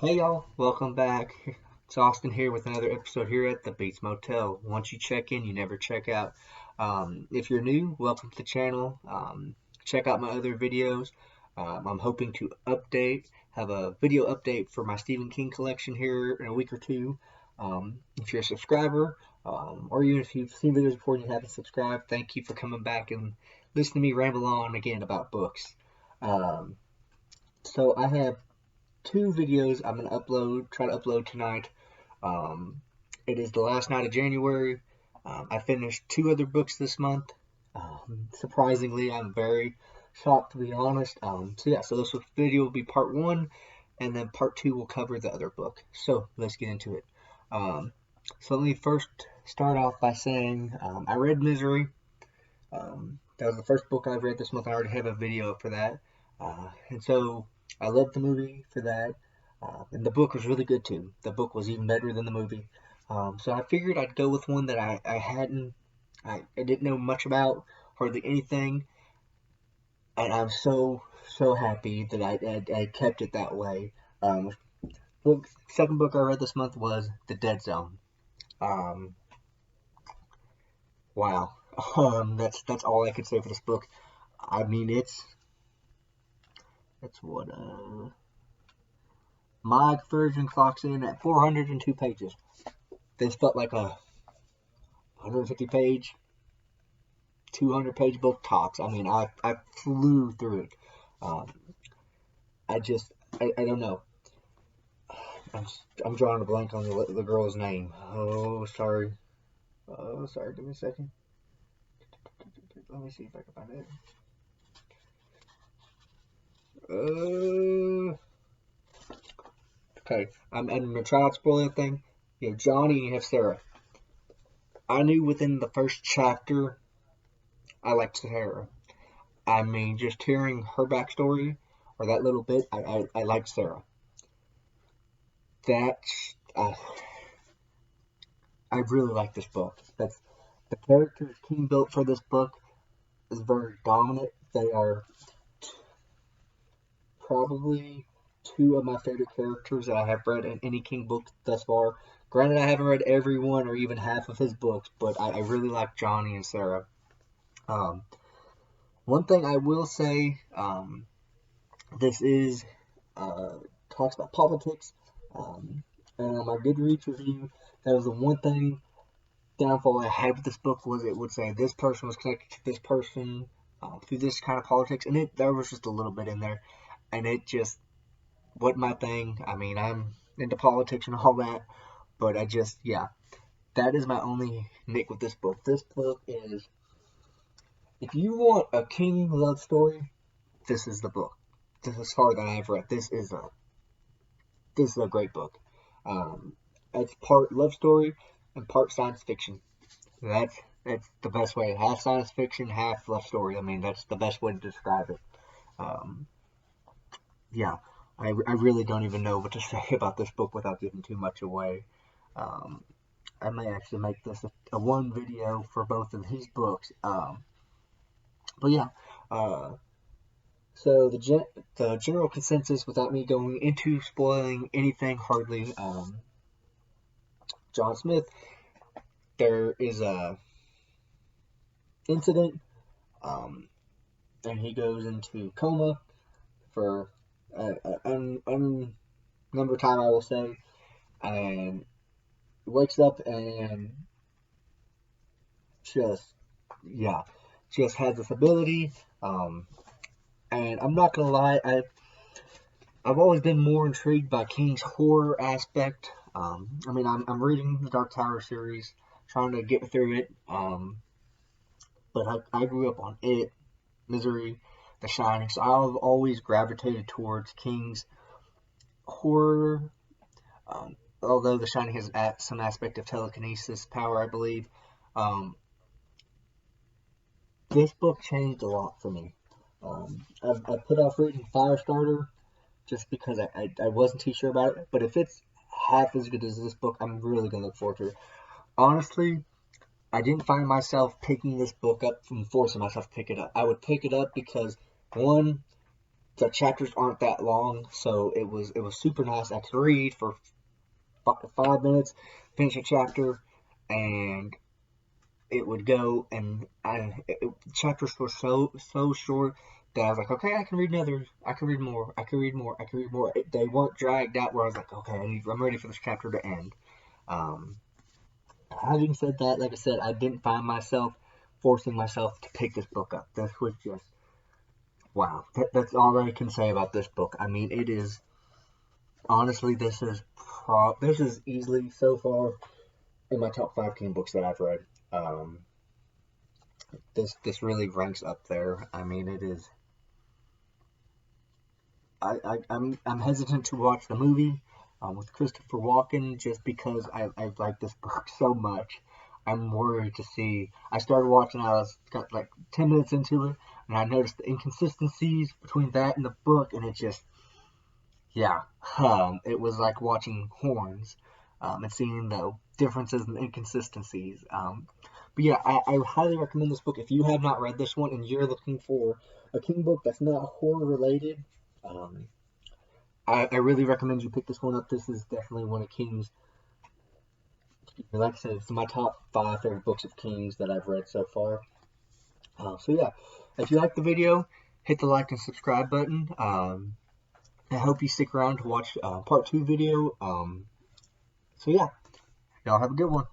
Hey y'all, welcome back. It's Austin here with another episode here at the Beats Motel. Once you check in, you never check out. If you're new, welcome to the channel. Check out my other videos. I'm hoping to have a video update for my Stephen King collection here in a week or two. If you're a subscriber, or even if you've seen videos before and you haven't subscribed, thank you for coming back and listening to me ramble on again about books. Um, so I have two videos I'm gonna try to upload tonight. Um, it is the last night of January. I finished two other books this month. Surprisingly, I'm very shocked to be honest. So this video will be part one, and then part two will cover the other book. So let's get into it. Um, so let me first start off by saying I read Misery. That was the first book I've read this month. I already have a video for that. And so I loved the movie for that. And the book was really good too. The book was even better than the movie. So I figured I'd go with one that I didn't know much about, hardly anything. And I'm so happy that I kept it that way. Um, Second book I read this month was The Dead Zone. Um, wow. That's all I could say for this book. I mean, it's what my version clocks in at 402 pages. This felt like a 150 page, 200-page book tops. I mean, I flew through it. Um, I don't know. I'm, I'm drawing a blank on the girl's name. Oh, sorry. Oh, sorry. Give me a second. Let me see if I can find it. Okay. I'm gonna try not to spoil anything. You have Johnny and you have Sarah. I knew within the first chapter I liked Sarah. I mean, just hearing her backstory or that little bit, I liked Sarah. That's I really like this book. That's the characters King built for this book is very dominant. They are probably two of my favorite characters that I have read in any King book thus far. Granted, I haven't read every one or even half of his books, but I really like Johnny and Sarah. Um, One thing I will say, this is talks about politics. Um, and on my Goodreads review, that was the one thing downfall I had with this book was it would say this person was connected to this person through this kind of politics, and there was just a little bit in there, and it just wasn't my thing. I mean, I'm into politics and all that, but that is my only nick with this book. This book is, if you want a King love story, this is the book. This is far that I've read. This is a great book. Um, it's part love story and part science fiction. That's the best way. Half science fiction, half love story. I mean, that's the best way to describe it. Um, yeah, I really don't even know what to say about this book without giving too much away. Um, I may actually make this a one video for both of these books. But yeah, uh, so the general consensus, without me going into spoiling anything hardly, John Smith, there is a incident, um, and he goes into coma for an number of time, I will say, and wakes up and just yeah, just has this ability. Um, and I'm not gonna lie, I've always been more intrigued by King's horror aspect. I mean, I'm reading the Dark Tower series, trying to get through it. But I grew up on it, Misery, The Shining, so I've always gravitated towards King's horror. Um, Although The Shining has some aspect of telekinesis power, I believe. Um, this book changed a lot for me. I put off reading Firestarter just because I wasn't too sure about it. But if it's half as good as this book, I'm really gonna look forward to it. Honestly, I didn't find myself picking this book up and forcing myself to pick it up. I would pick it up because one, the chapters aren't that long, so it was super nice. I could read for 5 minutes, finish a chapter, and it would go, and chapters were so short that I was like, okay, I can read another, I can read more, I can read more, I can read more. They weren't dragged out where I was like, okay, I'm ready for this chapter to end. Um, Having said that, like I said, I didn't find myself forcing myself to pick this book up. This was just wow. That's all I can say about this book. I mean, it is honestly, this is easily so far in my top 5 King books that I've read. Um, this really ranks up there. I mean, it is. I'm hesitant to watch the movie with Christopher Walken just because I like this book so much. I'm worried to see. I started watching. I was got like 10 minutes into it, and I noticed the inconsistencies between that and the book, and it just yeah, it was like watching Horns and seeing the differences and inconsistencies. But yeah, I highly recommend this book if you have not read this one and you're looking for a King book that's not horror related. Um, I really recommend you pick this one up. This is definitely one of King's. Like I said, it's my top 5 favorite books of King's that I've read so far. So yeah, if you like the video, hit the like and subscribe button. I hope you stick around to watch part 2 video. So yeah, y'all have a good one.